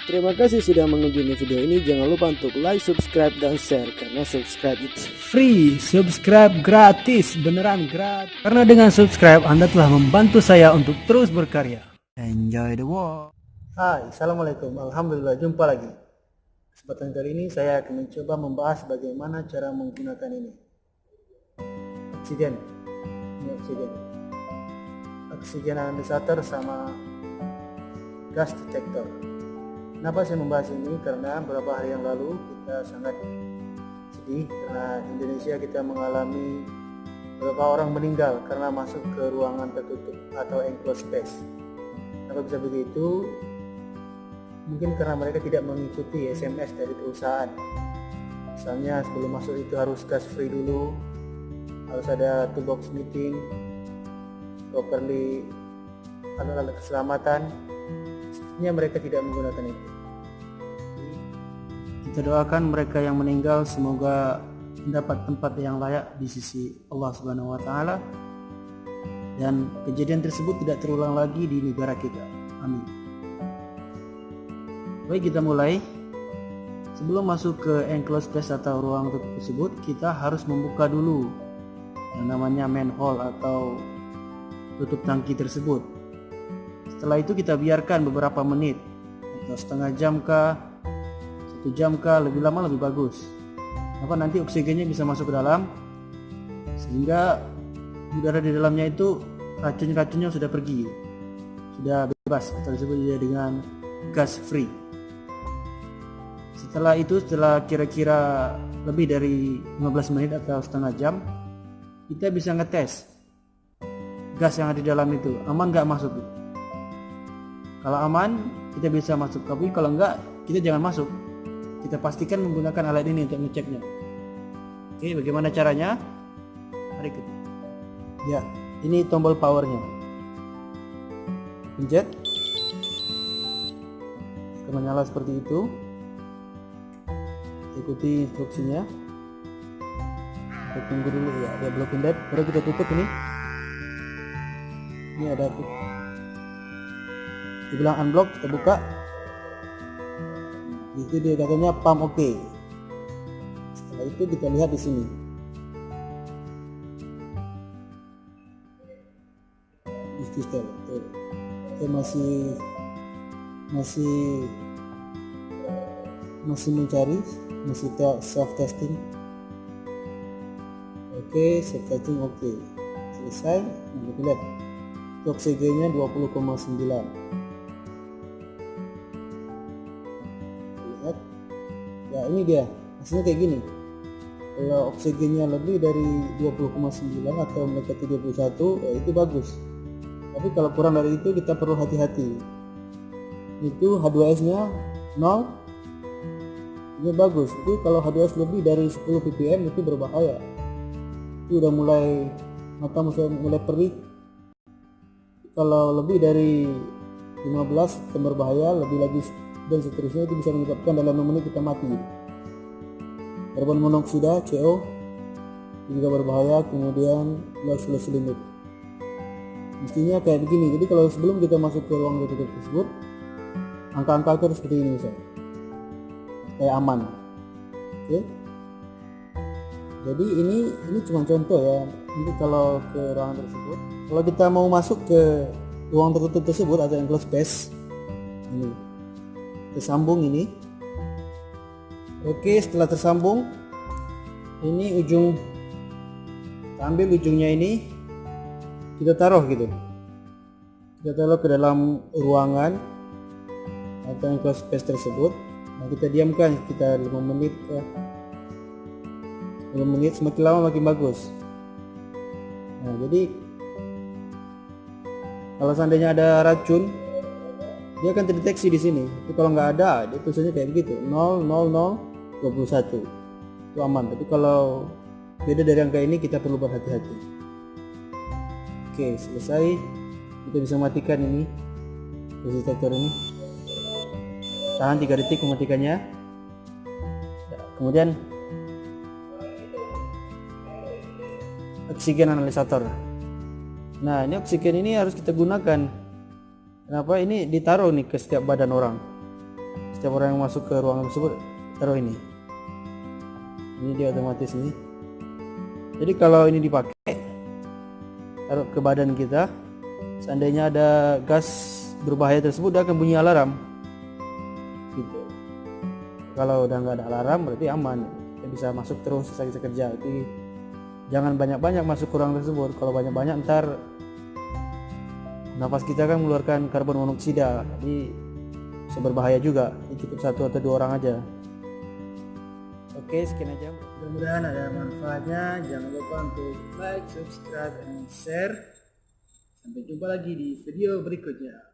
Terima kasih sudah mengunjungi video ini. Jangan lupa untuk like, subscribe, dan share. Karena subscribe itu free. Subscribe gratis. Beneran gratis. Karena dengan subscribe Anda telah membantu saya untuk terus berkarya. Enjoy the walk. Hai, Assalamualaikum. Alhamdulillah, jumpa lagi. Kesempatan kali ini saya akan mencoba membahas bagaimana cara menggunakan ini. Oksigen. Ini oksigen. Oksigen analyzer sama gas detector. Kenapa saya membahas ini? Karena beberapa hari yang lalu kita sangat sedih karena di Indonesia kita mengalami beberapa orang meninggal karena masuk ke ruangan tertutup atau enclosed space. Kenapa bisa begitu? Mungkin karena mereka tidak mengikuti SMS dari perusahaan. Misalnya sebelum masuk itu harus gas free dulu, harus ada toolbox meeting, properly alat-alat keselamatan. Sebenarnya mereka tidak menggunakan itu. Kita doakan mereka yang meninggal semoga mendapat tempat yang layak di sisi Allah Subhanahu wa taala dan kejadian tersebut tidak terulang lagi di negara kita. Amin. Baik, kita mulai. Sebelum masuk ke enclosed space atau ruang tertutup tersebut, kita harus membuka dulu yang namanya manhole atau tutup tangki tersebut. Setelah itu kita biarkan beberapa menit atau setengah jam kah, 1 jam kah, lebih lama lebih bagus. Maka nanti oksigennya bisa masuk ke dalam sehingga udara di dalamnya itu racun-racunnya sudah pergi, sudah bebas atau disebut dengan gas free. Setelah itu, setelah kira-kira lebih dari 15 menit atau setengah jam, kita bisa ngetes gas yang ada di dalam itu aman nggak masuk. Kalau aman kita bisa masuk, tapi kalau enggak kita jangan masuk. Kita pastikan menggunakan alat ini untuk ngeceknya. Oke, bagaimana caranya? Mari kita. Ya, ini tombol powernya. Pencet. Akan menyala seperti itu. Ikuti instruksinya. Kita tunggu dulu ya, ada blocking dead. Baru kita tutup ini. Ini ada dibilang unblock, kita buka. Itu dia katanya pump oke. Setelah itu kita lihat di sini. Di sistem tuh. Kita masih mencari, masih self testing. Oke, self testing oke. Selesai. Nah, kita lihat oksigennya 20,9. Ya, ini dia hasilnya kayak gini. Kalau oksigennya lebih dari 20,9 atau mendekati 21, ya itu bagus. Tapi kalau kurang dari itu kita perlu hati-hati. Itu H2S nya 0, ini bagus. Itu kalau H2S lebih dari 10 ppm itu berbahaya. Itu udah mulai mata mulai perih. Kalau lebih dari 15 itu berbahaya, lebih lagi dan seterusnya, itu bisa menyebabkan dalam 6 menit kita mati. Karbon monoksida CO juga berbahaya, kemudian loss limit. Mestinya kayak begini. Jadi kalau sebelum kita masuk ke ruang tertutup tersebut, angka-angka itu seperti ini misalnya, kayak aman. Oke. Jadi ini cuma contoh ya. Nanti kalau ke ruangan tersebut, kalau kita mau masuk ke ruang tertutup tersebut atau enclosed space, ini tersambung ini. Oke, setelah tersambung, ini ujung, kita ambil ujungnya ini, kita taruh gitu. Kita taruh ke dalam ruangan atau enclosed space tersebut. Nah, kita diamkan sekitar 5 menit ke 10 menit, semakin lama makin bagus. Nah, jadi kalau seandainya ada racun, dia akan terdeteksi di sini. Itu kalau nggak ada, dia tulisannya kayak begitu, 00021. Itu aman. Tapi kalau beda dari angka ini, kita perlu berhati-hati. Oke, selesai. Kita bisa matikan ini detektor ini. Tahan 3 detik mematikannya. Kemudian oksigen analyzer. Nah, ini oksigen ini harus kita gunakan. Kenapa? Ini ditaruh nih ke setiap badan orang. setiap orang yang masuk ke ruangan tersebut taruh ini dia otomatis nih. Jadi kalau ini dipakai taruh ke badan kita, seandainya ada gas berbahaya tersebut dia akan bunyi alarm gitu. Kalau udah nggak ada alarm berarti aman, kita bisa masuk terus selesai kita kerja. Jadi jangan banyak-banyak masuk ke ruang tersebut. Kalau banyak-banyak ntar nafas kita kan mengeluarkan karbon monoksida, jadi bisa berbahaya juga. Ini cukup 1 atau 2 orang aja. Oke, sekian aja. Mudah-mudahan ada manfaatnya. Jangan lupa untuk like, subscribe, dan share. Sampai jumpa lagi di video berikutnya.